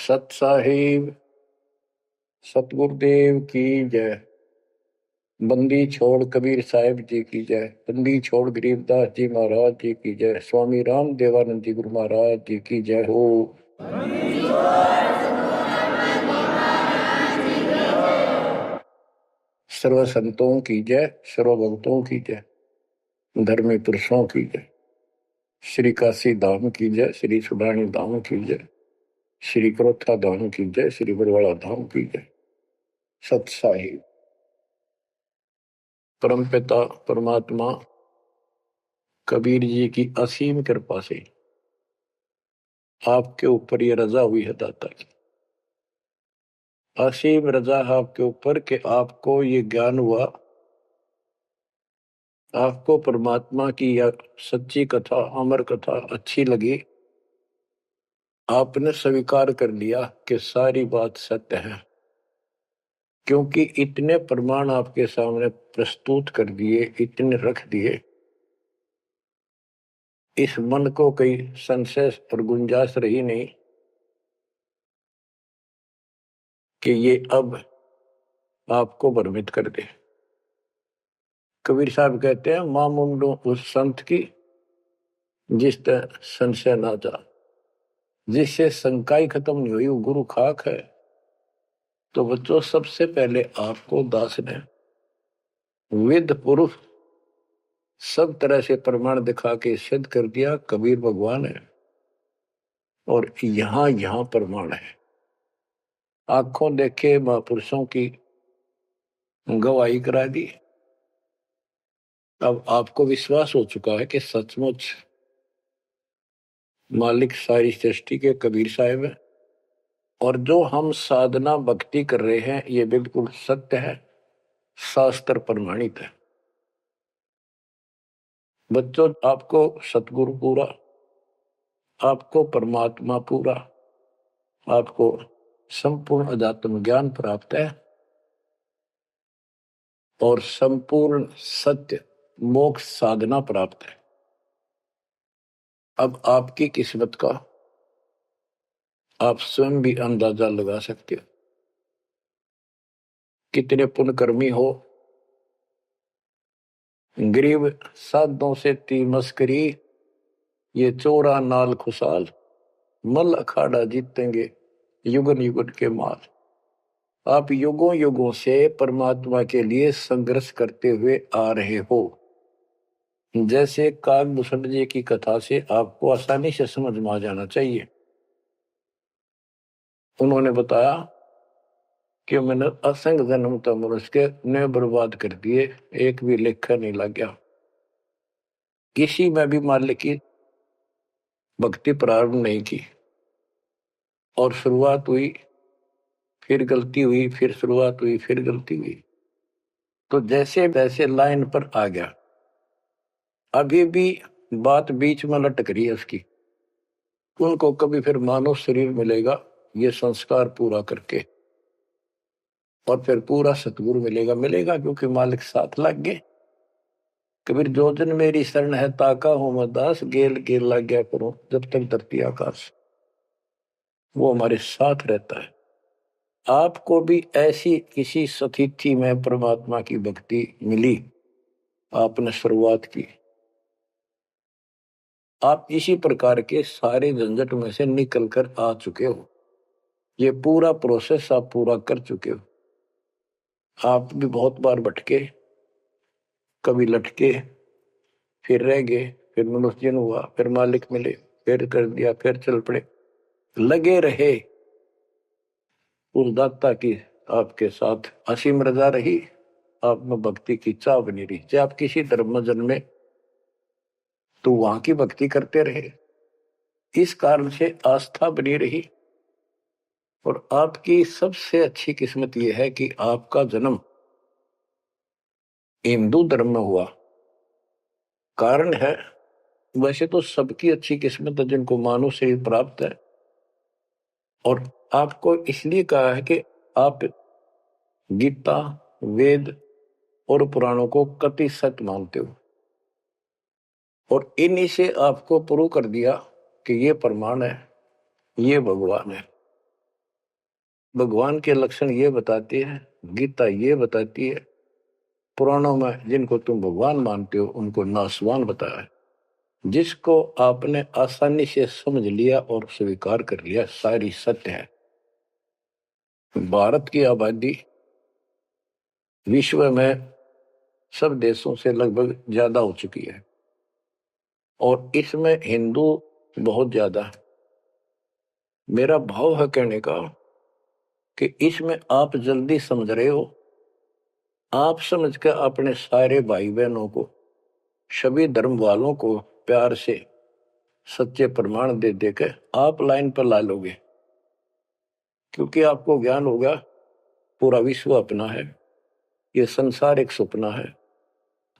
सत साहिब सतगुरुदेव की जय। बंदी छोड़ कबीर साहिब जी की जय। बंदी छोड़ गरीबदास जी महाराज जी की जय। स्वामी राम देवानंद जी गुरु महाराज जी की जय हो। सर्व संतों की जय, सर्व भक्तों की जय, धर्मी पुरुषों की जय। श्री काशी धाम की जय, श्री सुडानी धाम की जय, श्री क्रोथा धाम की जय, श्री बरवाड़ा धाम की जय। सत साहिब परमपिता परमात्मा कबीर जी की असीम कृपा से आपके ऊपर ये रजा हुई है दाता की। असीम रजा है आपके ऊपर कि आपको ये ज्ञान हुआ, आपको परमात्मा की यह सच्ची कथा अमर कथा अच्छी लगी, आपने स्वीकार कर लिया कि सारी बात सत्य है। क्योंकि इतने प्रमाण आपके सामने प्रस्तुत कर दिए, इतने रख दिए, इस मन को कोई संशय और गुंजाइश रही नहीं कि ये अब आपको भ्रमित कर दे। कबीर साहब कहते हैं, मां मुंडो उस संत की जिस तरह संशय ना जा, जिससे शंकाई खत्म नहीं हुई वो गुरु खाक है। तो बच्चों, सबसे पहले आपको दास ने वेद पुरुष सब तरह से प्रमाण दिखा के सिद्ध कर दिया कबीर भगवान है। और यहां यहां प्रमाण है, आंखों देखे महापुरुषों की गवाही करा दी। अब आपको विश्वास हो चुका है कि सचमुच मालिक सारी सृष्टि के कबीर साहिब है, और जो हम साधना भक्ति कर रहे हैं ये बिल्कुल सत्य है, शास्त्र प्रमाणित है। बच्चों, आपको सतगुरु पूरा, आपको परमात्मा पूरा, आपको संपूर्ण अध्यात्म ज्ञान प्राप्त है और संपूर्ण सत्य मोक्ष साधना प्राप्त है। अब आपकी किस्मत का आप स्वयं भी अंदाजा लगा सकते हो। कितने पुण्यकर्मी हो, गरीब साधों से ती मस्करी, ये चोरा नाल खुशाल, मल अखाड़ा जीतेंगे युगन युगन के माल। आप युगों युगों से परमात्मा के लिए संघर्ष करते हुए आ रहे हो। जैसे काकभूषण जी की कथा से आपको आसानी से समझ में आ जाना चाहिए। उन्होंने बताया कि मैंने असंख्य जन्म तो मनुष्य के ने बर्बाद कर दिए, एक भी लेखा नहीं लग गया। किसी में भी मालिक की भक्ति प्रारंभ नहीं की, और शुरुआत हुई, फिर गलती हुई, फिर शुरुआत हुई, फिर गलती हुई, तो जैसे तैसे लाइन पर आ गया। अभी भी बात बीच में लटक रही है उसकी। उनको कभी फिर मानव शरीर मिलेगा ये संस्कार पूरा करके, और फिर पूरा सतगुरु मिलेगा। मिलेगा क्योंकि मालिक साथ लग गए। कबीर जो जन मेरी शरण है ताका हूं मैं दास, गेल गेल लग गया करूं जब तक धरती आकाश। वो हमारे साथ रहता है। आपको भी ऐसी किसी स्थिति में परमात्मा की भक्ति मिली, आपने शुरुआत की, आप इसी प्रकार के सारे झंझट में से निकल कर आ चुके हो। ये पूरा प्रोसेस आप पूरा कर चुके हो। आप भी बहुत बार भटके, कभी लटके, फिर रह गए, फिर मनुष्य जन्म हुआ, फिर मालिक मिले, फिर कर दिया, फिर चल पड़े, लगे रहे। उस दाता की आपके साथ असीम रजा रही, आप में भक्ति की चाह बनी रही। चाहे आप किसी धर्म में जन्मे तो वहां की भक्ति करते रहे, इस कारण से आस्था बनी रही। और आपकी सबसे अच्छी किस्मत यह है कि आपका जन्म हिंदू धर्म में हुआ। कारण है, वैसे तो सबकी अच्छी किस्मत है जिनको मानव शरीर प्राप्त है, और आपको इसलिए कहा है कि आप गीता, वेद और पुराणों को कति सत्य मानते हो, और इन्हीं से आपको प्रूव कर दिया कि ये प्रमाण है, ये भगवान है। भगवान के लक्षण ये बताती है, गीता ये बताती है, पुराणों में जिनको तुम भगवान मानते हो उनको नासवान बताया है। जिसको आपने आसानी से समझ लिया और स्वीकार कर लिया, सारी सत्य है। भारत की आबादी विश्व में सब देशों से लगभग ज्यादा हो चुकी है और इसमें हिंदू बहुत ज्यादा है। मेरा भाव है कहने का कि इसमें आप जल्दी समझ रहे हो। आप समझ कर अपने सारे भाई बहनों को, सभी धर्म वालों को प्यार से सच्चे प्रमाण दे देकर आप लाइन पर ला लोगे, क्योंकि आपको ज्ञान होगा पूरा विश्व अपना है, ये संसार एक सपना है,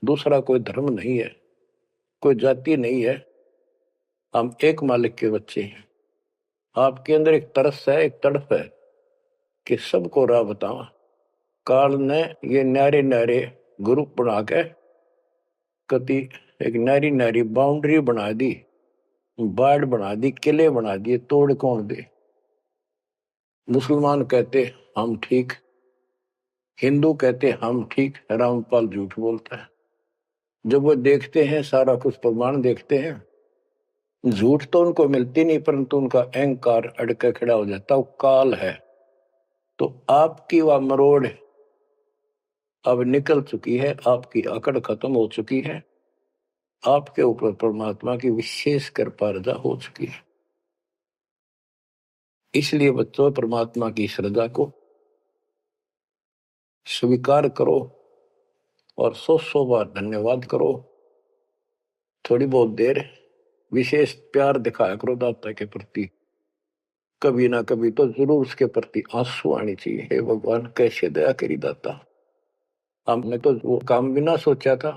दूसरा कोई धर्म नहीं है, कोई जाति नहीं है, हम एक मालिक के बच्चे हैं। आपके अंदर एक तरस है, एक तड़प है कि सबको राह बतावा। काल ने ये न्यारे न्यारे ग्रुप बना के कति एक नारी नारी बाउंड्री बना दी, बाढ़ बना दी, किले बना दिए, तोड़ कौन दे। मुसलमान कहते हम ठीक, हिंदू कहते हम ठीक, रामपाल झूठ बोलता है। जब वो देखते हैं सारा कुछ प्रमाण देखते हैं, झूठ तो उनको मिलती नहीं, परंतु उनका अहंकार अड़के खड़ा हो जाता, वो काल है। तो आपकी वह मरोड़ अब निकल चुकी है, आपकी अकड़ खत्म हो चुकी है, आपके ऊपर परमात्मा की विशेष कृपा रजा हो चुकी है। इसलिए बच्चों, परमात्मा की श्रद्धा को स्वीकार करो और 100 बार धन्यवाद करो। थोड़ी बहुत देर विशेष प्यार दिखाया करो दाता के प्रति, कभी ना कभी तो जरूर उसके प्रति आंसू आनी चाहिए। हे भगवान, कैसे दया करी दाता, हमने तो वो काम भी ना सोचा था।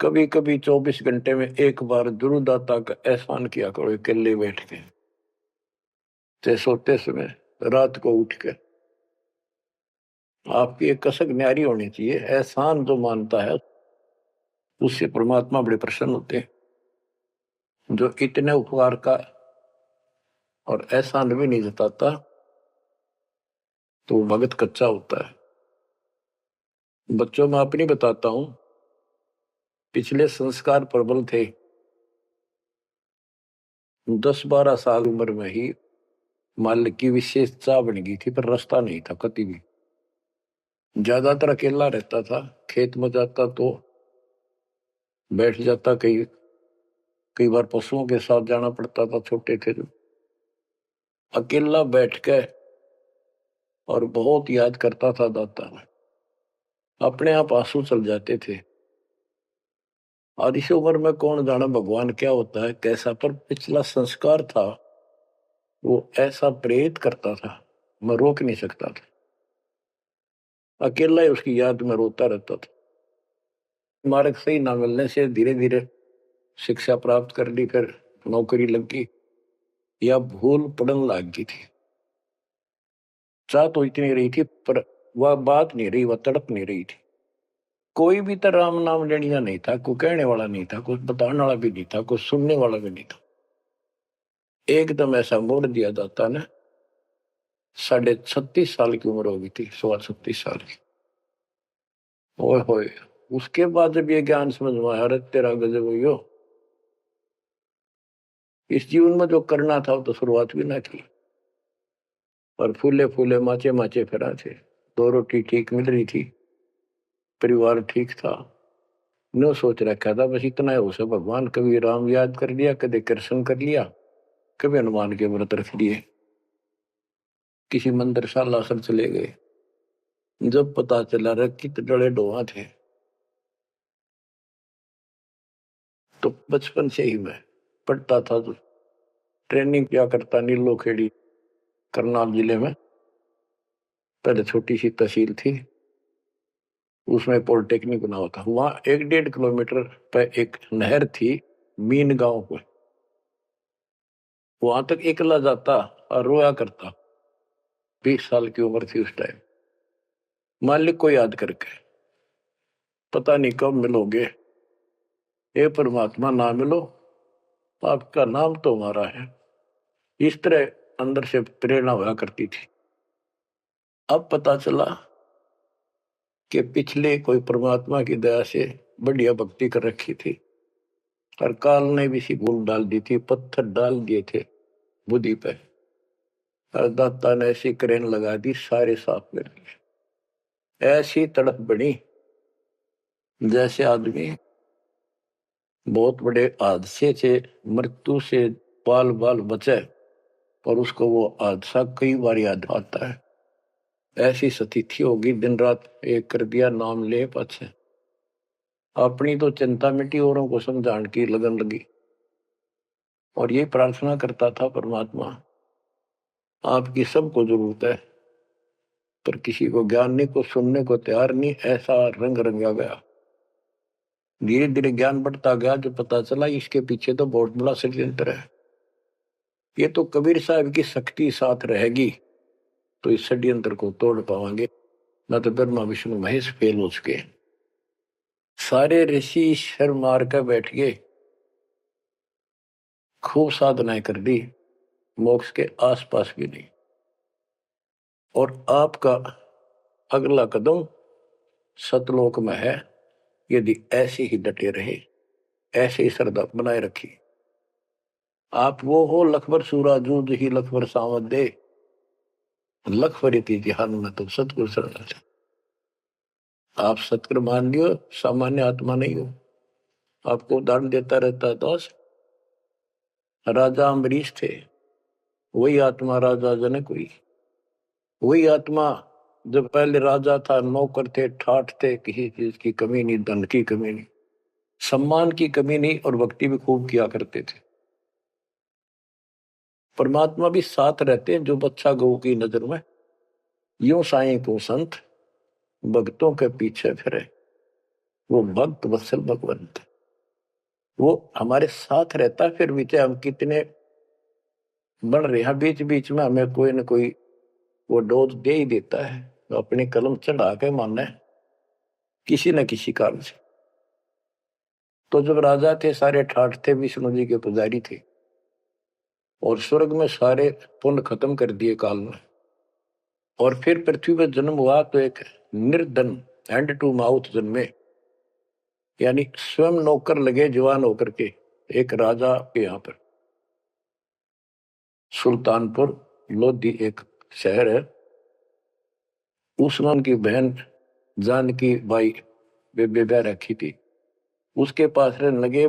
कभी कभी 24 घंटे में एक बार जरूर दाता का एहसान किया करो, अकेले बैठ के, चाहे सोते समय, रात को उठ के। आपकी एक कसक न्यारी होनी चाहिए। एहसान जो मानता है उससे परमात्मा बड़े प्रसन्न होते हैं। जो इतने उपकार का और एहसान भी नहीं जताता तो भगत कच्चा होता है। बच्चों में अपनी बताता हूं, पिछले संस्कार प्रबल थे। 10-12 साल उम्र में ही मालिक की विशेष चाह बन गई थी, पर रास्ता नहीं था कति भी। ज्यादातर अकेला रहता था, खेत में जाता तो बैठ जाता, कई कई बार पशुओं के साथ जाना पड़ता था, छोटे थे जो। अकेला बैठ के और बहुत याद करता था दाता, अपने आप आंसू चल जाते थे। और इस उम्र में कौन जाना भगवान क्या होता है कैसा, पर पिछला संस्कार था वो ऐसा प्रेरित करता था, मैं रोक नहीं सकता था। अकेला ही उसकी याद में रोता रहता था। मार्ग सही ना मिलने से धीरे धीरे शिक्षा प्राप्त कर ली, फिर नौकरी लगी, या भूल पड़न लग गई थी। चाह तो इतनी रही थी, पर वह बात नहीं रही, वह तड़प नहीं रही थी। कोई भी तो राम नाम लेनिया नहीं था, कोई कहने वाला नहीं था, कुछ बताने वाला भी नहीं था, कुछ सुनने वाला भी नहीं था। एकदम ऐसा मोड़ दिया दाता ने। 36.5 साल की उम्र हो गई थी, 36.5 साल की। ओए होए, उसके बाद जब ये ज्ञान समझ में आया, अरे तेरा गजब हो, इस जीवन में जो करना था वो तो शुरुआत भी ना की। और फूले फूले माचे माचे फिरा थे, 2 रोटी ठीक मिल रही थी, परिवार ठीक था। नो सोच रखा था बस इतना है उसे, भगवान कभी राम याद कर लिया, कभी कृष्ण कर लिया, कभी हनुमान के व्रत रख लिए, किसी मंदिर सालासर चले गए। जब पता चला रे कित डले डोहा थे, तो बचपन से ही मैं पढ़ता था, तो ट्रेनिंग क्या करता नीलो खेड़ी, करनाल जिले में। पहले छोटी सी तहसील थी, उसमें पॉलिटेक्निक बना हुआ था। वहां 1-1.5 किलोमीटर पे एक नहर थी, मीन गांव को। वहां तक एकला जाता और रोया करता। 20 साल की उम्र थी उस टाइम। मालिक को याद करके, पता नहीं कब मिलोगे, हे परमात्मा ना मिलो, आपका नाम तो हमारा है। इस तरह अंदर से प्रेरणा हुआ करती थी। अब पता चला कि पिछले कोई परमात्मा की दया से बढ़िया भक्ति कर रखी थी और काल ने भी सी भूल डाल दी थी, पत्थर डाल दिए थे बुद्धि पे, और दाता ने ऐसी क्रेन लगा दी, सारे साफ कर दिए। ऐसी तड़प बनी जैसे आदमी बहुत बड़े हादसे से, मृत्यु से बाल बाल बचे और उसको वो हादसा कई बार याद आता है। ऐसी स्थिति होगी, दिन रात एक कर दिया, नाम ले पाछे। अपनी तो चिंता मिटी, औरों को समझाने की लगन लगी। और ये प्रार्थना करता था, परमात्मा आपकी सबको जरूरत है, पर किसी को ज्ञान नहीं, को सुनने को तैयार नहीं। ऐसा रंग रंगा गया। धीरे धीरे ज्ञान बढ़ता गया, जो पता चला इसके पीछे तो बहुत बड़ा षड्यंत्र है। ये तो कबीर साहब की शक्ति साथ रहेगी तो इस षड्यंत्र को तोड़ पाएंगे, न तो ब्रह्मा विष्णु महेश फेल हो चुके। सारे ऋषि शर मार कर बैठ गए, खूब साधनाएं कर दी, मोक्ष के आसपास भी नहीं। और आपका अगला कदम सतलोक में है, यदि ऐसे ही डटे रहे, ऐसे ही श्रद्धा बनाए रखी। आप वो हो लखबर सूरा जूझ ही लखबर सावत दे, लखबर जिहान में तो सतगुरु शरण। आप सतगुरु मान लियो, सामान्य आत्मा नहीं हो। आपको उदाहरण देता रहता है दोस्त। राजा अम्बरीश थे, वही आत्मा राजा जनक हुई। वही आत्मा जब पहले राजा था, नौकर थे, ठाठ थे, किसी चीज की कमी नहीं, धन की कमी नहीं, सम्मान की कमी नहीं, और भक्ति भी खूब किया करते थे। परमात्मा भी साथ रहते हैं जो बच्चा गौ की नजर में। यूं साईं को संत भक्तों के पीछे फिरे, वो भक्त वत्सल भगवंत, वो हमारे साथ रहता है। फिर भी चाहे हम कितने बन रहे हैं, बीच बीच में हमें कोई न कोई वो डोज दे ही देता है, तो अपनी कलम चढ़ा के मानना है किसी न किसी कारण से। तो जब राजा थे, सारे ठाठ थे, विष्णु जी के पुजारी थे, और स्वर्ग में सारे पुण्य खत्म कर दिए काल में, और फिर पृथ्वी पर जन्म हुआ तो एक निर्धन हैंड टू माउथ जन्मे, यानी स्वयं नौकर लगे जवान होकर के एक राजा के यहाँ पर। सुल्तानपुर लोधी एक शहर है, उसमें उनकी बहन जानकी बाई बेबे रखी थी, उसके पास रहने लगे।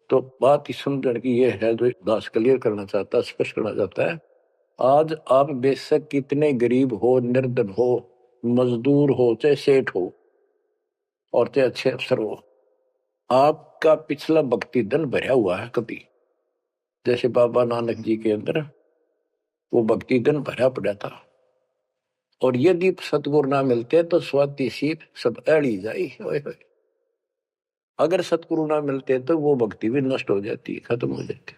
तो बात ही समझने की ये है, जो दास क्लियर करना चाहता है, स्पष्ट करना चाहता है। आज आप बेशक कितने गरीब हो, निर्धन हो, मजदूर हो, चाहे सेठ हो, और चाहे अच्छे अफसर हो, आपका पिछला भक्ति धन भरा हुआ है कभी। जैसे बाबा नानक जी के अंदर वो भक्ति धन भरा पड़ा था, और यदि सतगुरु ना मिलते तो स्वाति सीप सब अड़ी जाई। अगर सतगुरु ना मिलते तो वो भक्ति भी नष्ट हो जाती, खत्म हो जाती।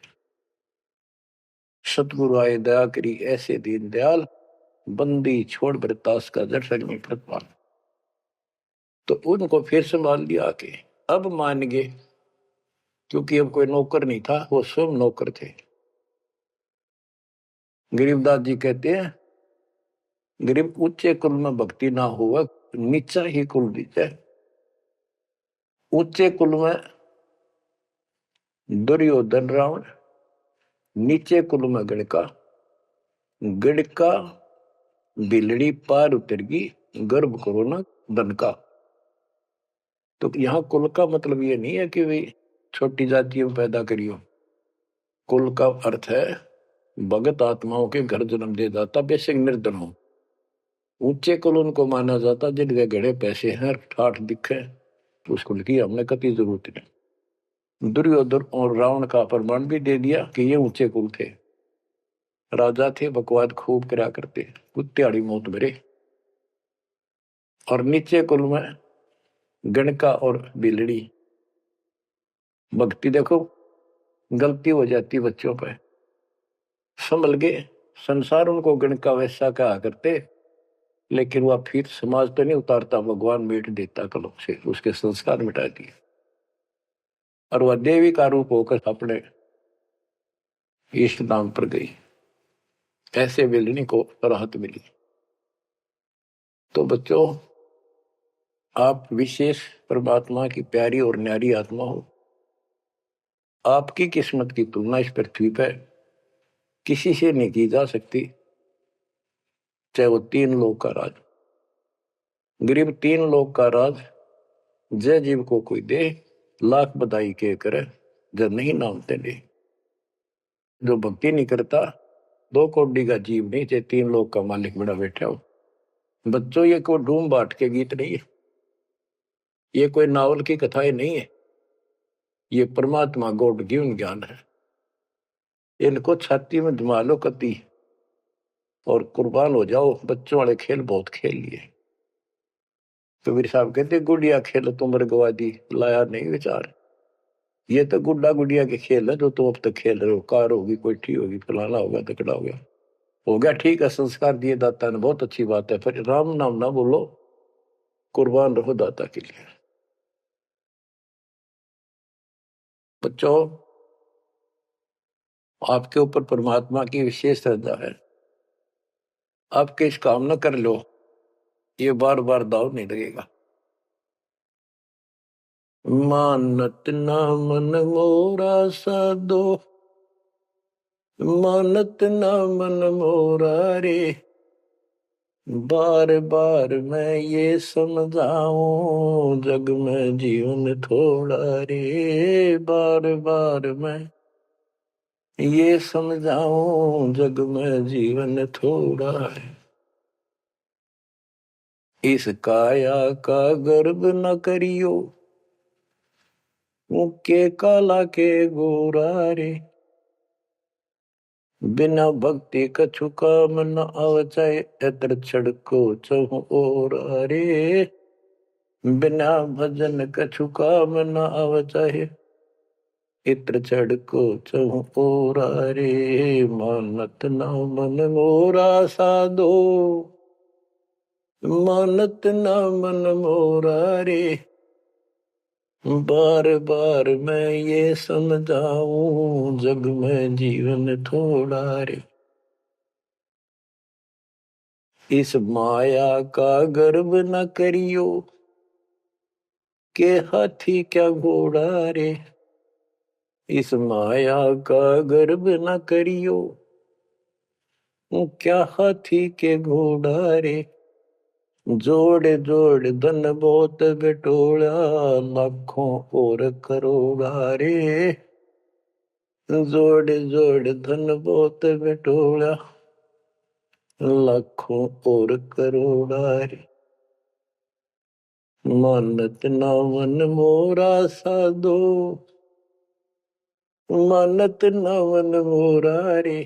सतगुरु आए दया करी, ऐसे दीन दयाल, बंदी छोड़ बरतास का दर्शन में कृपाल। तो उनको फिर संभाल लिया आके, अब मान गए, क्योंकि अब कोई नौकर नहीं था, वो स्वयं नौकर थे। गरीबदास जी कहते हैं, गरीब ऊंचे कुल में भक्ति ना हुआ, नीचा ही कुल दीजिए। ऊंचे कुल में दुर्योधन रावण, नीचे कुल में गणका, गणका बिलड़ी पार उतर गई, गर्भ करो ना धन का। तो यहाँ कुल का मतलब ये नहीं है कि भाई छोटी जातियों पैदा करियो। कुल का अर्थ है भगत आत्माओं के घर जन्म दे जाता, बेशक निर्धन हो। ऊंचे कुल उनको माना जाता जिनके घड़े पैसे हैं, ठाठ दिखे, तो उस कुल की हमने कभी जरूरत नहीं। दुर्योधन और रावण का प्रमाण भी दे दिया कि ये ऊंचे कुल थे, राजा थे, बकवाद खूब करा करते, कुत्तेआड़ी मौत भरे। और नीचे कुल में गणका और बिलड़ी, भक्ति देखो गलती हो जाती बच्चों पे, संभल गए। संसार उनको गणका वैसा कहा करते, लेकिन वह फिर समाज तो नहीं उतारता, भगवान मिट देता कलम से, उसके संस्कार मिटा दिए, और वह देवी का रूप होकर अपने इष्ट धाम पर गई। ऐसे बिलनी को राहत मिली। तो बच्चों, आप विशेष परमात्मा की प्यारी और न्यारी आत्मा हो। आपकी किस्मत की तुलना इस पृथ्वी पर किसी से नहीं की जा सकती, चाहे वो 3 लोक का राज, गरीब 3 लोक का राज जय जीव को कोई दे, लाख बधाई के करे, जब नहीं नामते ले। जो भक्ति नहीं करता, 2 कौड़ी का जीव नहीं, चाहे 3 लोक का मालिक बड़ा बैठा हो। बच्चों, ये कोई डूम बाट के गीत नहीं है, ये कोई नावल की कथाएं नहीं है, ये परमात्मा गॉड गिवन ज्ञान है। इनको छाती में जमा लो कति और कुर्बान हो जाओ। बच्चों वाले खेल बहुत खेल लिए। कबीर साहब कहते, गुड़िया खेल तुम गवा दी, लाया नहीं विचार। ये तो गुड्डा गुड़िया के खेल है जो तुम अब तक खेल रहे हो। कार होगी, कोठी होगी, फलाना होगा, तकड़ा हो गया ठीक है, संस्कार दिए दाता ने, बहुत अच्छी बात है, फिर राम नाम ना बोलो, कुर्बान रहो दाता के लिए। बच्चों, आपके ऊपर परमात्मा की विशेष श्रद्धा है। आपके इस काम न कर लो, ये बार बार दाव नहीं लगेगा। मानत ना मन मोरा साधो, मानत ना मन मोरा रे, बार बार मैं ये समझाऊं, जग में जीवन थोड़ा रे। बार बार मैं ये समझाऊं, जग में जीवन थोड़ा है। इस काया का गर्व न करियो, मुक्के काला के गोरा रे। बिना भक्ति कछु काम न आवचाए, एतर छड़को चहु और रे। बिना भजन कछु काम न आवचाए, इत्र छड़को चहु और रे। मानत न मन मोरा साधो, मानत न मन मोरा रे। बार बार मैं ये समझाऊं, जग में जीवन थोड़ा रे। इस माया का गर्व न करियो, के हाथी क्या घोड़ा रे। इस माया का गर्व न करियो, क्या हाथी के घोड़ा रे। जोड़ जोड़ धन बहुत बटोला, लाखों और करोड़ा रे। जोड़ जोड़ धन बहुत बटोला, लाखों और करोड़ा रे। मानत ना मन मोरा साधो, मानत ना मन मोरा रे।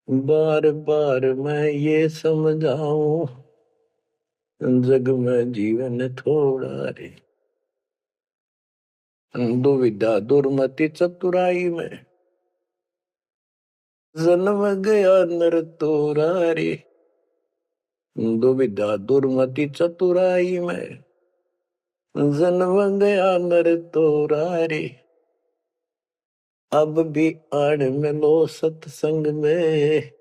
बार बार मैं ये समझाऊं, जग में जीवन थोड़ा रे। दुविधा दुर्मति चतुराई में, जन्म गया नर तोरा रे। दुविधा दुर्मति चतुराई में, जन्म गया नर तोरा रे। अब भी आड़ मिलो सत्संग में,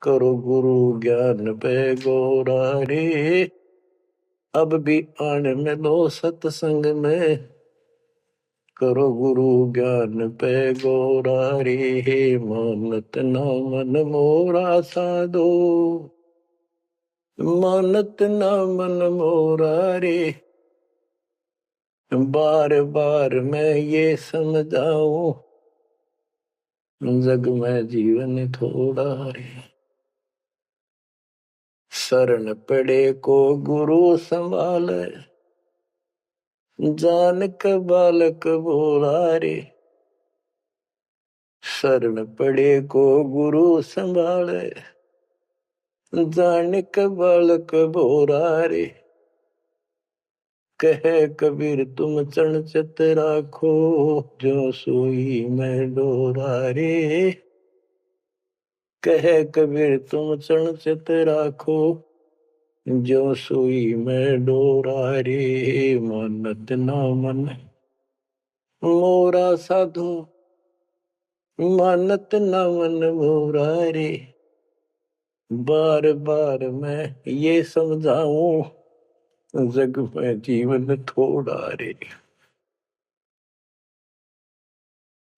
करो गुरु ज्ञान पे गोरा रे। अब भी आड़ मिलो सत्संग में, करो गुरु ज्ञान पे गोरा रे। मानत ना मन मोरा साधो, मानत ना मन मोरा रे। बार बार मैं ये समझाऊं, जग में जीवन थोड़ा रे। शरण पड़े को गुरु संभाले, जान का बालक बोला रे। शरण पड़े को गुरु संभाले, जान का बालक बोला रे। कहे कबीर तुम चरण चित राखो, जो सोई मैं डोरा रे। कहे कबीर तुम चरण चित राखो, जो सोई मैं डोरा रे। मानत ना मन मोरा साधो, मानत ना मन मोरा रे। बार बार मैं ये समझाऊं, जग में जीवन थोड़ा रे।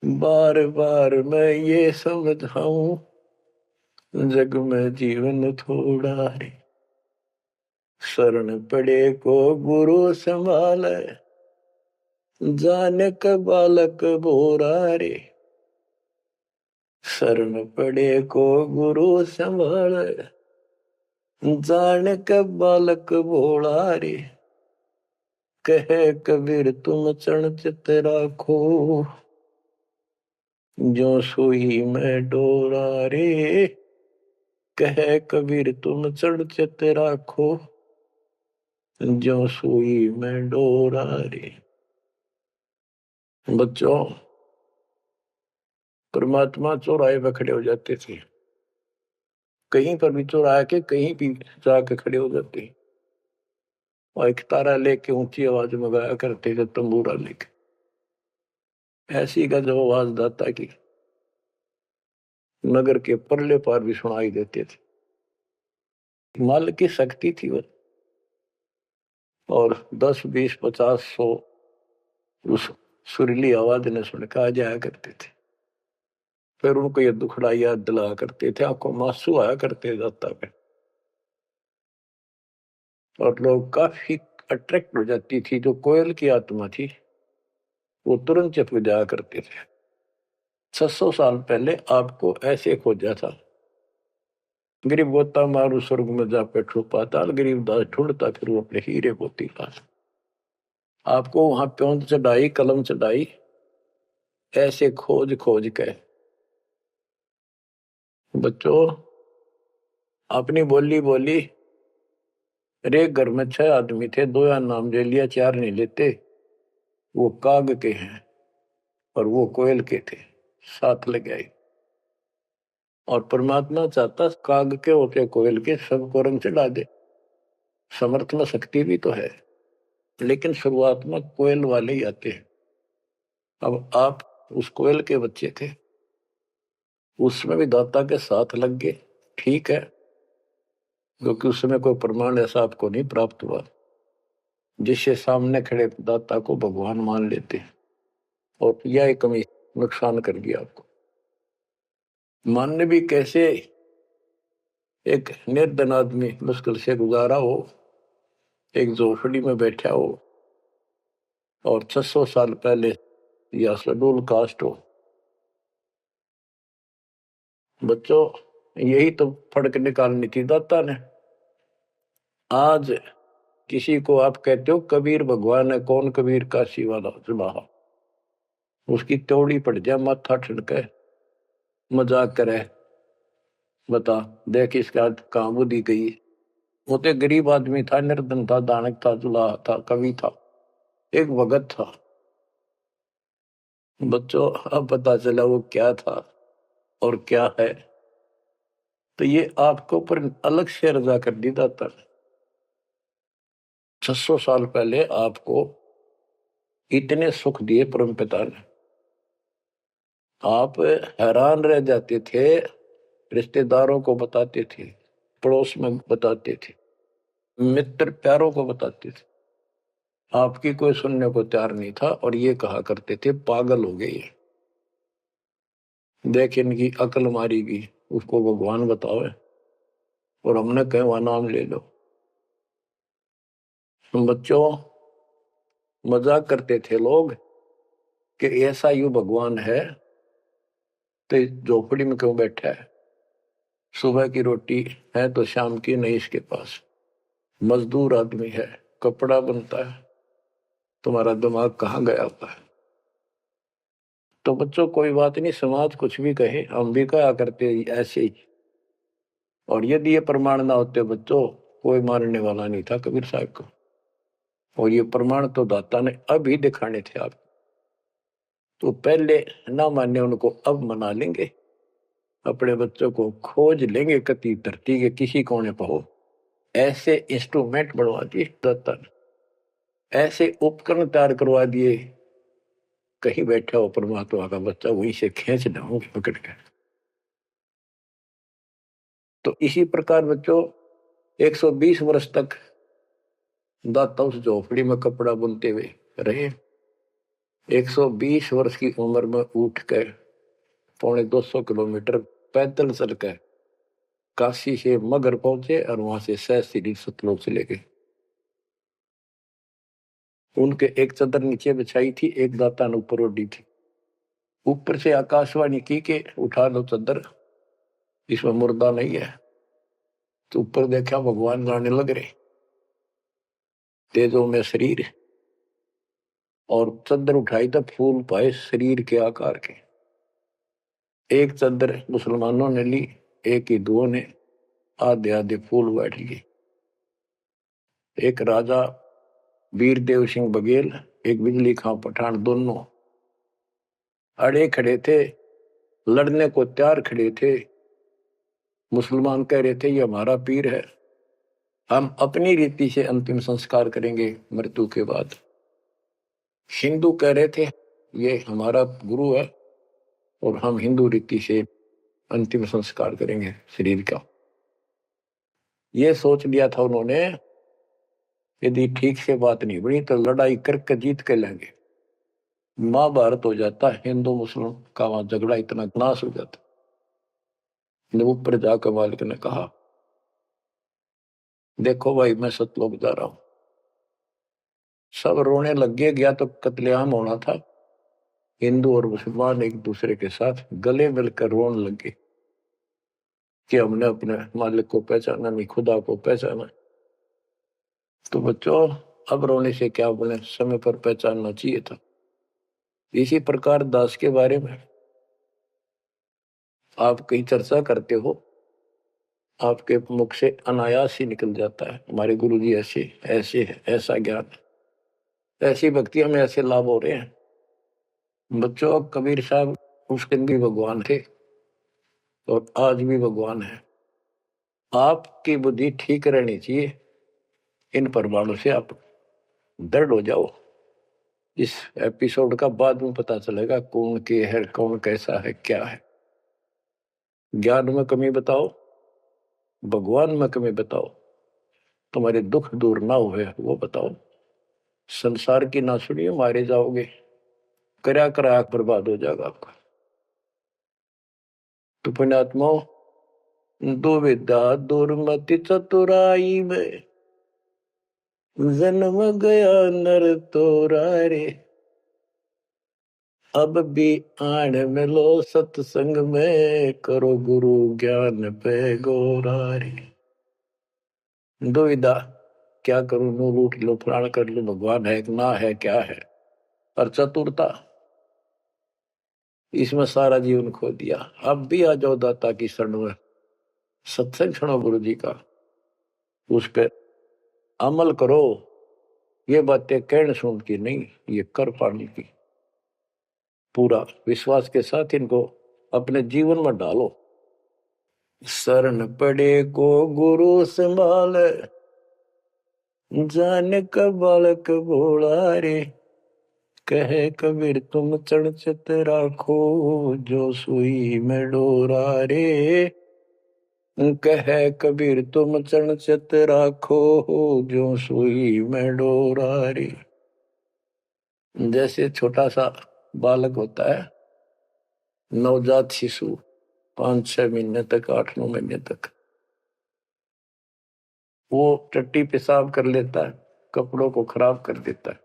बार बार मैं ये समझाऊं, जग में जीवन थोड़ा रे। शरण पड़े को गुरु संभाले, जाने का बालक बोरा रे। शरण पड़े को गुरु संभाले, जाने का बालक भोला रे। कहे कबीर तुम चरण चित राखो, जो सुई में डोरा रे। कहे कबीर तुम चरण चित राखो, जो सुई में डोरा रे। बच्चों, परमात्मा चौराहे पे खड़े हो जाते थे, कहीं पर भी चौराहे के कहीं भी जाके खड़े हो जाते, और एक तारा लेके ऊंची आवाज में गाया करते थे, तंबूरा लेके। ऐसी का जब आवाज दाता की नगर के परले पार भी सुनाई देते थे। माल की शक्ति थी वो, और 10, 20, 50, 100 उस सुरीली आवाज ने सुन के आ जाया करते थे। फिर उनको ये दुखड़ा याद दिलाया करते थे, आंखों में आंसू आया करते दाता पे, और लोग काफी अट्रैक्ट हो जाती थी। जो कोयल की आत्मा थी वो तुरंत चिपक जाया करते थे। 600 साल पहले आपको ऐसे खोजा था, गरीब गोता मारू स्वर्ग में जा बैठो पाताल, गरीब दास ढूंढता फिर वो अपने हीरे मोती पास। आपको वहां प्योंद चढ़ाई, कलम चढ़ाई, ऐसे खोज खोज के। बच्चों, अपनी बोली बोली। एक घर में 6 आदमी थे, 2 या नाम ले लिया, 4 नहीं लेते। वो काग के हैं और वो कोयल के थे, साथ लग आए। और परमात्मा चाहता काग के होते कोयल के सबको रंग चढ़ा दे। समर्थ में शक्ति भी तो है, लेकिन शुरुआत में कोयल वाले ही आते हैं। अब आप उस कोयल के बच्चे थे, उसमें भी दाता के साथ लग गए, ठीक है, क्योंकि उस समय कोई प्रमाण ऐसा आपको नहीं प्राप्त हुआ जिससे सामने खड़े दाता को भगवान मान लेते, और यह कमी नुकसान कर दिया आपको। मानने भी कैसे? एक निर्धन आदमी मुश्किल से गुजारा हो, एक झोपड़ी में बैठा हो, और 600 साल पहले या शेड्यूल कास्ट हो। बच्चों, यही तो फर्क निकालनी थी दाता ने। आज किसी को आप कहते हो कबीर भगवान है, कौन कबीर काशी वाला जुलाहा, उसकी त्योड़ी पड़ जाए, माथा ठनके, मजाक करे, बता देख इसका कहां बुद्धि गई। वो तो गरीब आदमी था, निर्धन था, दानक था, जुलाहा था, कवि था, एक भगत था। बच्चों, अब पता चला वो क्या था और क्या है। तो ये आपको ऊपर अलग से रजा कर दी दाता ने। 600 साल पहले आपको इतने सुख दिए परम पिता ने, आप हैरान रह जाते थे, रिश्तेदारों को बताते थे, पड़ोस में बताते थे, मित्र प्यारों को बताते थे। आपकी कोई सुनने को तैयार नहीं था, और ये कहा करते थे पागल हो गए, देख इनकी अकल मारी गई, उसको भगवान बताओ। और हमने कहे वह नाम ले लो। बच्चों, मजाक करते थे लोग कि ऐसा यू भगवान है तो झोपड़ी में क्यों बैठा है, सुबह की रोटी है तो शाम की नहीं इसके पास, मजदूर आदमी है, कपड़ा बनता है, तुम्हारा दिमाग कहाँ गया हुआ है। तो बच्चों, कोई बात नहीं, समाज कुछ भी कहे, हम भी कहा करते ऐसे ही। और यदि ये प्रमाण ना होते बच्चों, कोई मानने वाला नहीं था कबीर साहब को। और ये प्रमाण तो दाता ने अभी दिखाने थे आप, तो पहले ना माने उनको अब मना लेंगे, अपने बच्चों को खोज लेंगे कति धरती के किसी कोने पर हो। ऐसे इंस्ट्रूमेंट बनवा दिए दाता ने, ऐसे उपकरण तैयार करवा दिए, कहीं बैठा हो परमात्मा का बच्चा वहीं से खींच लाऊंगे पकड़ कर। तो इसी प्रकार बच्चों 120 वर्ष तक दाता उस झोपड़ी में कपड़ा बुनते हुए रहे। 120 वर्ष की उम्र में उठ कर 250 किलोमीटर पैदल चलकर काशी से मगर पहुंचे और वहां से सहस्त्री सतलोक चले गए। उनके एक चादर नीचे बिछाई थी, एक दाता ने ऊपर ओढ़ी थी। ऊपर से आकाशवाणी की के उठा लो चादर, इसमें मुर्दा नहीं है। तो ऊपर देखा भगवान गाने लग रहे, तेजों में शरीर, और चादर उठाई तो फूल पाए शरीर के आकार के। एक चादर मुसलमानों ने ली, एक हिंदुओं ने, आधे आधे फूल बैठ लिए। एक राजा वीरदेव सिंह बघेल, एक बिजली खां पठान, दोनों अड़े खड़े थे, लड़ने को तैयार खड़े थे। मुसलमान कह रहे थे ये हमारा पीर है, हम अपनी रीति से अंतिम संस्कार करेंगे मृत्यु के बाद। हिंदू कह रहे थे ये हमारा गुरु है और हम हिंदू रीति से अंतिम संस्कार करेंगे शरीर का। ये सोच लिया था उन्होंने, यदि ठीक से बात नहीं बनी तो लड़ाई करके जीत के लेंगे। महाभारत हो जाता, हिंदू मुस्लिम का वहां झगड़ा इतना नाश हो जाता। ऊपर जाकर मालिक ने कहा देखो भाई मैं सतलोक जा रहा हूं। सब रोने लग गया तो कत्लेआम होना था। हिंदू और मुसलमान एक दूसरे के साथ गले मिलकर रोने लगे कि हमने अपने मालिक को पहचाना नहीं, खुदा को पहचाना। तो बच्चों अब रोने से क्या बोले, समय पर पहचानना चाहिए था। इसी प्रकार दास के बारे में आप कहीं चर्चा करते हो, आपके मुख से अनायास ही निकल जाता है हमारे गुरुजी ऐसे ऐसे है, ऐसा ज्ञान, ऐसी भक्ति हमें ऐसे लाभ हो रहे हैं। बच्चों कबीर साहब उस दिन भी भगवान थे और आज भी भगवान है। आपकी बुद्धि ठीक रहनी चाहिए, इन प्रमाणों से आप दृढ़ हो जाओ। इस एपिसोड का बाद में पता चलेगा कौन के है, कौन कैसा है, क्या है। ज्ञान में कमी बताओ, भगवान में कमी बताओ, तुम्हारे दुख दूर ना हुए वो बताओ। संसार की ना सुनिए, मारे जाओगे, करा करा बर्बाद हो जाएगा आपका। तो पुण्यात्मा दुविधा दुर्मति चतुराई में जन्म गया नर तोरा रे। अब भी आण मिलो सत्संग में, करो गुरु ज्ञान पे गोरा रे। दुविधा क्या करूं, नू लूट लो, फलाण कर लो, भगवान है कि ना है, क्या है। और चतुरता, इसमें सारा जीवन खो दिया। अब भी आ जाओ दाता की शरण में, सत्संग सुनो गुरु जी का, उस पर अमल करो। ये बातें कहने सुन की नहीं, ये कर पाने की। पूरा विश्वास के साथ इनको अपने जीवन में डालो। शरण पड़े को गुरु संभाल, जान का बालक भोला रे। कहे कबीर तुम चढ़ चित राखो, जो सुई में डोरा रे। कहे कबीर तुम चढ़ चित राखो, जो सुई में डोरा रे। जैसे छोटा सा बालक होता है, नवजात शिशु, 5-6 महीने तक, 8-9 महीने तक, वो टट्टी पेशाब कर लेता है, कपड़ों को खराब कर देता है,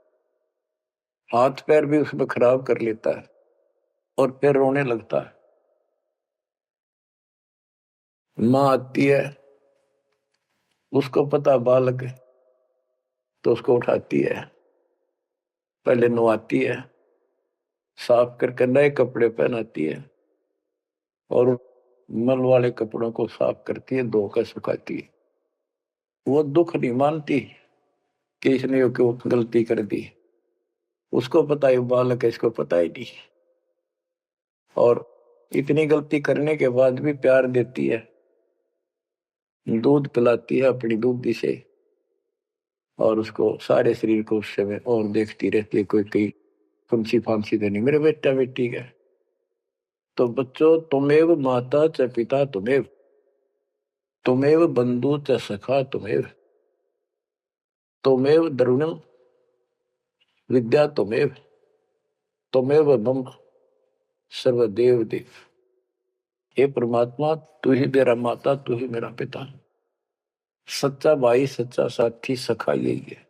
हाथ पैर भी उसमें खराब कर लेता है और फिर रोने लगता है। माँ आती है, उसको पता बालक है, तो उसको उठाती है, पहले नवाती है, साफ करके नए कपड़े पहनाती है और मल वाले कपड़ों को साफ करती है, धोकर सुखाती है। वो दुख नहीं मानती कि इसने यो क्यों गलती कर दी, उसको पता है बालक है, इसको पता ही नहीं। और इतनी गलती करने के बाद भी प्यार देती है, दूध पिलाती है अपनी दूधी से, और उसको सारे शरीर को उस समय और देखती रहती है कोई कहीं फंसी फांसी तो नहीं मेरे बेटा बेटी का। तो बच्चों तुमेव माता च पिता तुमेव, तुमेव बंधु च सखा तुमेव, तुमेव द्रविणम विद्या तुमेव, तुमेव मम सर्वदेव देव। हे परमात्मा, तू ही मेरा माता, तू ही मेरा पिता, सच्चा भाई, सच्चा साथी, सखा यही है।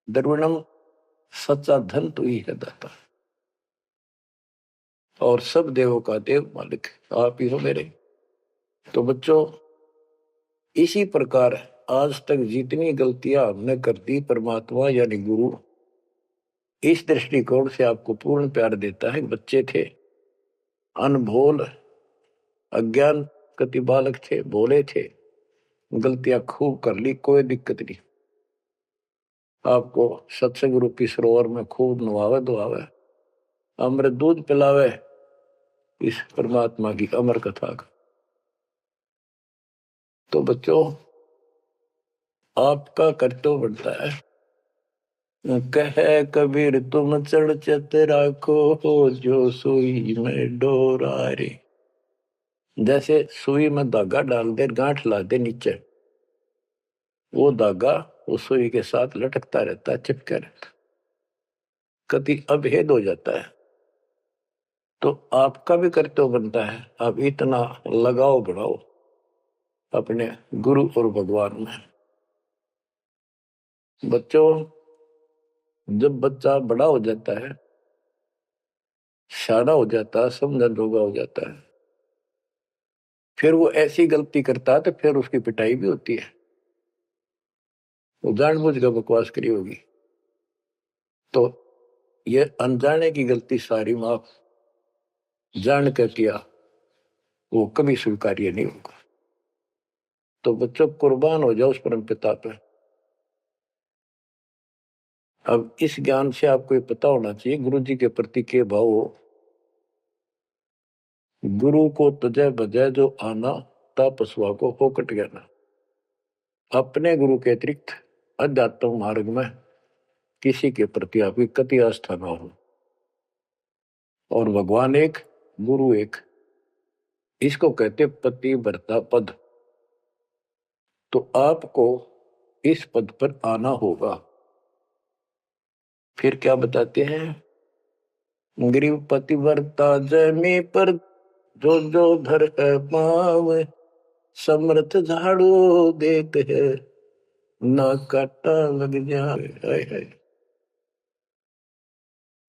द्रविणम, सच्चा धन तू ही है दाता, और सब देवों का देव मालिक आप ही हो मेरे। तो बच्चों, इसी प्रकार आज तक जितनी गलतियां हमने कर दी, परमात्मा यानी गुरु इस दृष्टिकोण से आपको पूर्ण प्यार देता है। बच्चे थे, अनभोल, अज्ञान कति बालक थे, भोले थे, गलतियां खूब कर ली, कोई दिक्कत नहीं। आपको सत्संग रूपी सरोवर में खूब नवावे धोआवे, अमृत दूध पिलावे इस परमात्मा की अमर कथा का। तो बच्चों, आपका कर्तव्य बनता है, कहे कबीर तुम चढ़ चत राखो, जो सुई में डोरा रे। जैसे सुई में धागा डाल दे, गांठ ला दे नीचे, वो धागा उस सुई के साथ लटकता रहता है, चिपका रहता, कभी अभेद हो जाता है। तो आपका भी कर्तव्य बनता है, आप इतना लगाव बढ़ाओ अपने गुरु और भगवान में। बच्चों, जब बच्चा बड़ा हो जाता है, शाना हो जाता है, समझन जोगा हो जाता है, फिर वो ऐसी गलती करता है तो फिर उसकी पिटाई भी होती है। वो जानबूझ कर बकवास करी होगी, तो ये अनजाने की गलती सारी माफ, जान कर किया वो कभी स्वीकार्य नहीं होगा। तो बच्चों, कुर्बान हो जाओ उस परम पिता पे। अब इस ज्ञान से आपको ये पता होना चाहिए गुरु जी के प्रति के भाव हो। गुरु को तजय बजय जो आना, तापस्वा को फोकट ज्ञाना। अपने गुरु के अतिरिक्त अध्यात्म मार्ग में किसी के प्रति आपकी कति आस्था न हो। और भगवान एक, गुरु एक, इसको कहते पति भरता पद। तो आपको इस पद पर आना होगा। फिर क्या बताते हैं, गरीब पतिव्रता जमी पर, जो जो धर पाव, समर्थ झाड़ू देते है, ना काटा लग जाए।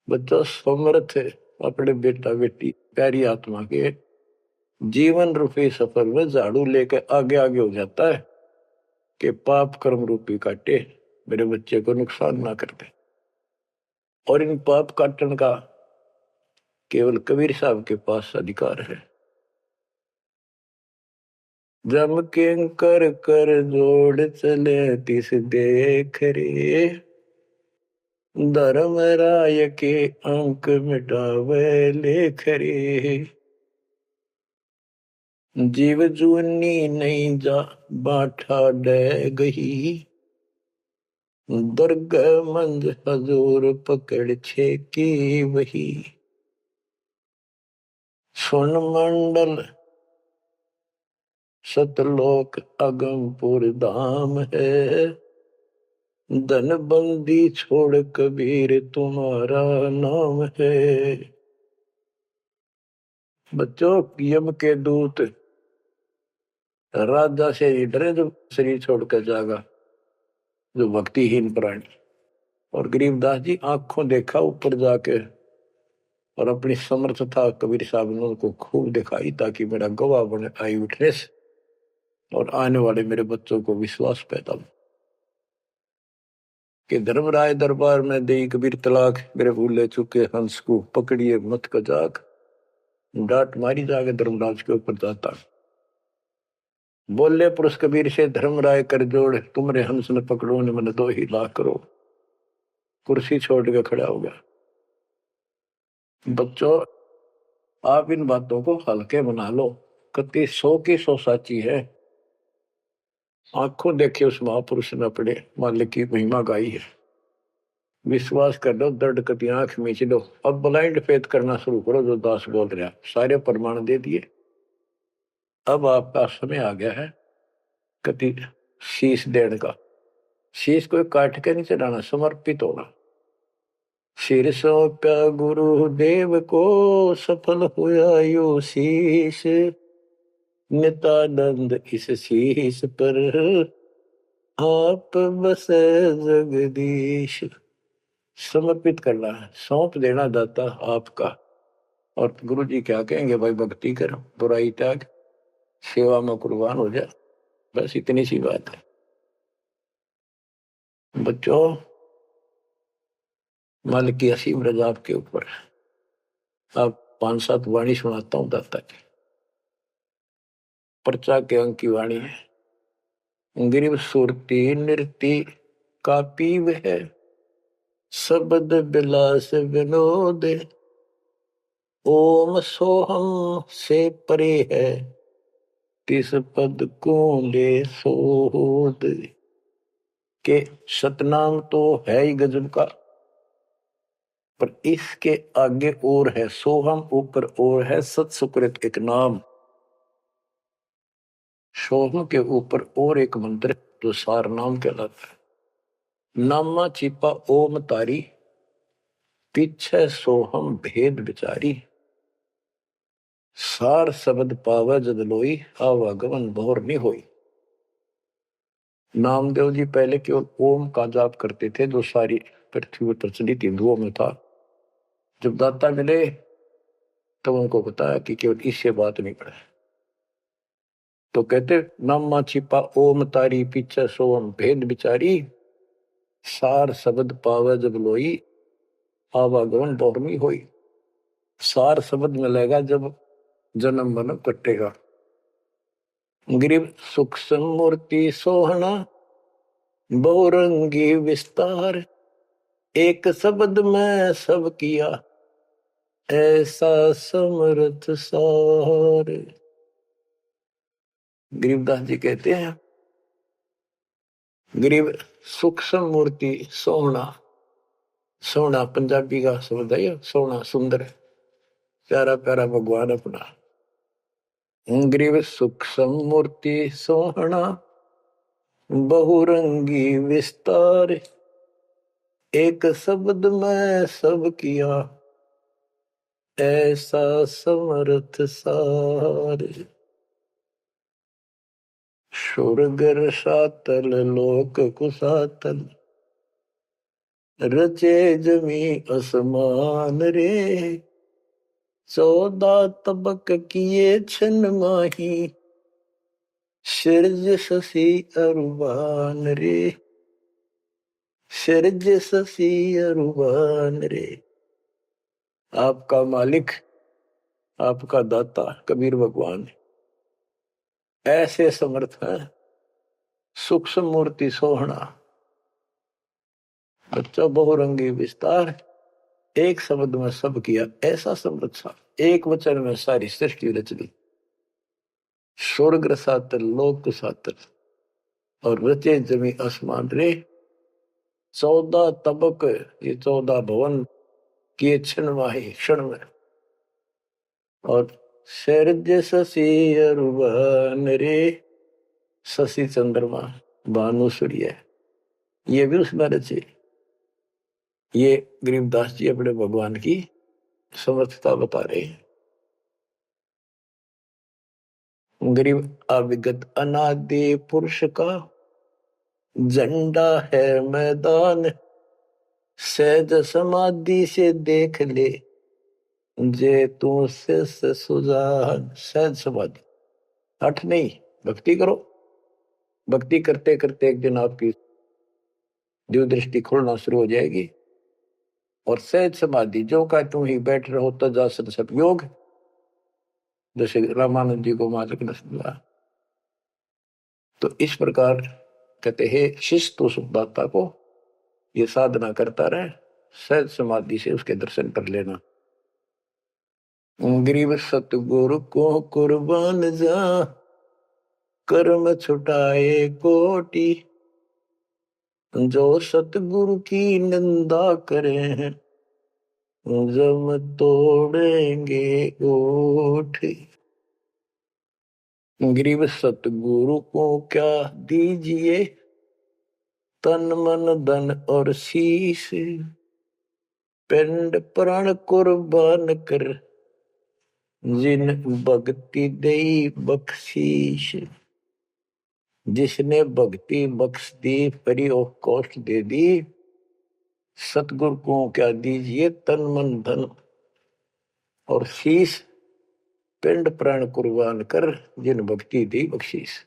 बच्चा समर्थ है अपने बेटा बेटी प्यारी आत्मा के जीवन रूपी सफर में झाड़ू लेकर आगे आगे हो जाता है कि पाप कर्म रूपी काटे मेरे बच्चे को नुकसान ना कर दे। और इन पाप काटन का केवल कबीर साहब के पास अधिकार है। जम के कर कर जोड़ चले तिस देख रे, धर्म राय के अंक मिटावे लेख रे। जीव जूनी नहीं जा बाठा डे गही, दुर्ग मंद हजूर पकड़ छे की वही। सुन मंडल सतलोक अगमपुर धाम है, धन बंदी छोड़ कबीर तुम्हारा नाम है। बच्चों, यम के दूत राजा से डरे जो शरीर छोड़कर जागा, जो भक्तिहीन प्राणी। और गरीबदास जी आंखों देखा ऊपर जाके, और अपनी समर्थता कबीर साहब ने उनको खूब दिखाई, ताकि मेरा गवाह बने आई विटनेस, और आने वाले मेरे बच्चों को विश्वास पैदा हो कि धर्मराय दरबार में दे कबीर तलाक, मेरे भूले चुके हंस को पकड़िए मत कजाक। डांट मारी जाके धर्मराज के ऊपर जाता, बोले पुरुष कबीर से धर्मराय कर जोड़, तुमरे हंस न पकड़ो ने मन 2 ही लाख करो। कुर्सी छोड़ के खड़ा हो गया। बच्चों, आप इन बातों को हल्के बना लो, कति 100 की 100 साची है। आंखों देखे उस महापुरुष ने अपने मालिक की महिमा गाई है। विश्वास कर लो, दर्द कति आंख मीच लो। अब ब्लाइंड फेथ करना शुरू करो, जो दास बोल रहा, सारे प्रमाण दे दिए। अब आपका समय आ गया है कति शीश देने का, शीश कोई काट के नहीं चढ़ाना, समर्पित होना। सिर सौंप्या गुरुदेव को, सफल हुआ यो शीश, नित्यानंद इस शीश पर आप बसे जगदीश। समर्पित करना है, सौंप देना दाता आपका। और गुरु जी क्या कहेंगे, भाई भक्ति कर, बुराई त्याग, सेवा में कुर्बान हो जा। बस इतनी सी बात है बच्चों। मालिक की असीम रजा आपके ऊपर। आप 5-7 वाणी सुनाता हूं दाता की। पर्चा के अंक की वाणी है। गिरिव सुरती नृति का पीव है, शब्द बिलास विनोद, ओम सोहम से परे है, तिस पद को ले सोद। के सतनाम तो है ही गजब का, पर इसके आगे और है सोहम, ऊपर और है सत सुकृत एक नाम। सोहम के ऊपर और एक मंत्र जो सार नाम कहलाता है। नामा छिपा ओम तारी, पीछे सोहम भेद विचारी, सार शब्द पावे जद लोई, आवागमन भोर नहीं होई। नामदेव जी पहले केवल ओम का जाप करते थे, जो सारी पृथ्वी पर प्रचलित हिंदुओं में था। जब दाता मिले तब उनको बताया कि केवल इससे बात नहीं पड़े, तो कहते नामा छिपा ओम तारी, पीछे सोम भेद विचारी, सार शब्द पावे जब लोई, आवागमन बहुरमी होई। सार शब्द मिलेगा जब जन्म मन कटेगा। गिरिव सूक्ष्म मूर्ति सोहना, बहुरंगी विस्तार, एक शब्द में सब किया, ऐसा समर्थ सार। गरीबदास जी कहते हैं, गरीब सूक्ष्म मूर्ति सोहना, सोना पंजाबी का शब्द है, सोना सुंदर, प्यारा प्यारा भगवान अपना। गरीब सूक्ष्म मूर्ति सोहना, बहुरंगी विस्तार, एक शब्द में सब किया, ऐसा समर्थ सार। स्वर्ग सातल लोक कुसातल, रचे जमी असमान रे, 14 तबक किए छन माही, सिरज शशि अरुबान रे, सिरज शशि अरुबान रे। आपका मालिक, आपका दाता कबीर भगवान ऐसे समर्थ है। सूक्ष्म मूर्ति सोहना, बच्चा बहुरंगी विस्तार, एक शब्द में सब किया, ऐसा समर्थ सा, एक वचन में सारी सृष्टि रच दी। स्वर्ग सातल लोक सातल, और रचे जमी आसमान रे, 14 तबक, ये 14 भवन किए क्षण माही, क्षण में। और शरज शशि अरुबान रे, शशि चंद्रमा भानु सूर्य, ये भी उसमें रचे। ये गरीबदास जी अपने भगवान की समर्थता बता रहे हैं। गरीब अविगत अनादि पुरुष का झंडा है मैदान, सहज समाधि से देख ले, जे तू से सुजान। सहज समाधि, हठ नहीं, भक्ति करो। भक्ति करते करते एक दिन आपकी दिव्य दृष्टि खुलना शुरू हो जाएगी। और सहज समाधि, जो का तुम ही बैठ रहो तजासन सब योग, जैसे रामानंद जी को मालिक ने समझा। तो इस प्रकार कहते हैं शिष्य तो सुखदाता को ये साधना करता रहे, सहज समाधि से उसके दर्शन कर लेना। गरीब सतगुरु को कुर्बान जा, कर्म छुटाए कोटि, जो सतगुरु की निंदा करे हैं, जम तोड़ेंगे ओठ। गरीब सतगुरु को क्या दीजिए, तन मन धन और शीश, पिंड प्राण कुर्बान कर, जिन भक्ति दई बख्शीश। जिसने भक्ति बख्श दी, फ्री ऑफ कॉस्ट दे दी, सतगुरु को क्या दीजिए, तन मन धन और शीश, पिंड प्राण कुर्बान कर, जिन भक्ति दी बख्शीश।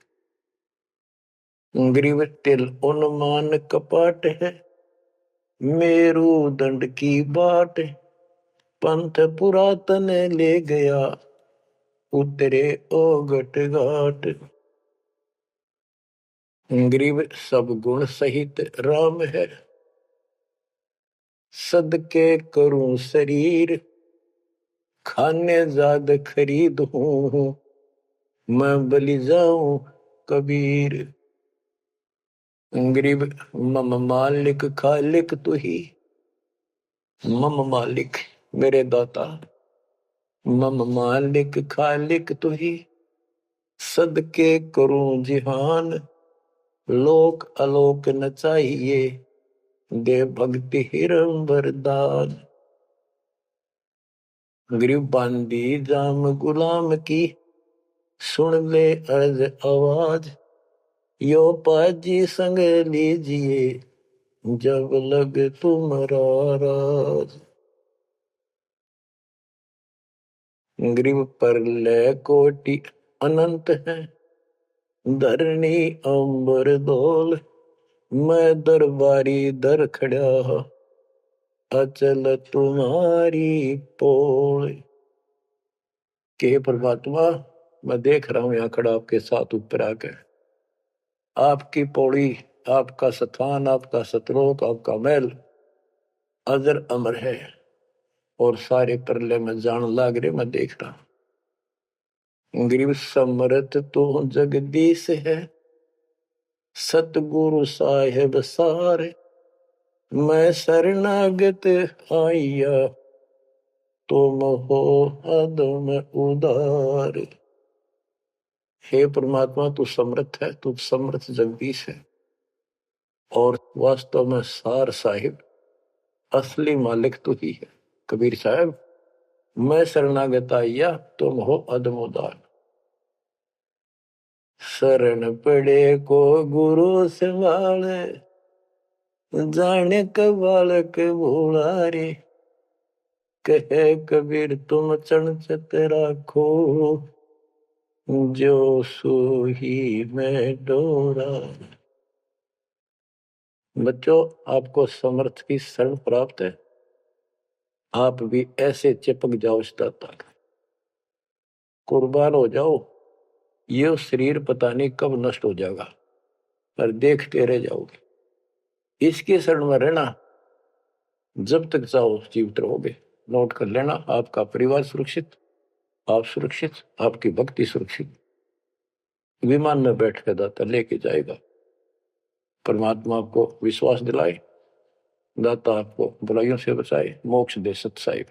गरीब तिल उन्मान कपाट है, मेरू दंड की बाट, पंथ पुरातन ले गया, उतरे ओगट घाट। गरीब सब गुण सहित राम है, सदके करूं शरीर, खाने जाद खरीद हूं, मैं बलि जाऊं कबीर। गरीब मम मालिक खालिक तू ही, मम मालिक मेरे दाता, मम मालिक खालिक तू ही, सदके करूं जिहान, लोक अलोक न चाहिए, दे भक्ति हिरम वरदान। गरीब बांदी जाम गुलाम की, सुन ले अर्ज आवाज, यो पाजी संग लीजिए, जब लग तुम्हारा राज। गरीब पर ले कोटि अनंत है, धरणी अंबर धोल, मैं दरबारी दर खड़ा, अचल तुम्हारी पोल। के परमात्मा, मैं देख रहा हूं यहां खड़ा आपके साथ ऊपर आकर, आपकी पौड़ी, आपका स्थान, आपका सतलोक, आपका महल अजर अमर है, और सारे परले में जान लाग रहे, मैं देख रहा हूं। गरीब समरथ तो जगदीश है, सतगुरु साहेब सारे, मैं शरणागत आइया, तुम हो अदम उदार। हे परमात्मा, तू समर्थ है, तू समर्थ जगदीश है, और वास्तव में सार साहिब असली मालिक तू ही है। कबीर साहब, मैं शरणागत आइया, तुम हो अदम उदार। शरण पड़े को गुरु संभाले, जाने का बालक भोला रे, कहे कबीर तुम चरणचत राखो, जो सोही में डोरा। बच्चों, आपको समर्थ की शरण प्राप्त है, आप भी ऐसे चिपक जाओ इस दाता का, कुर्बान हो जाओ। ये शरीर पता नहीं कब नष्ट हो जाएगा, पर देखते रह जाओगे। इसके शरण में रहना, जब तक चाहो जीवित रहोगे। नोट कर लेना, आपका परिवार सुरक्षित, आप सुरक्षित, आपकी भक्ति सुरक्षित। विमान में बैठ कर दाता लेके जाएगा। परमात्मा आपको विश्वास दिलाए, दाता आपको बुराइयों से बचाए, मोक्ष दे सत साहिब।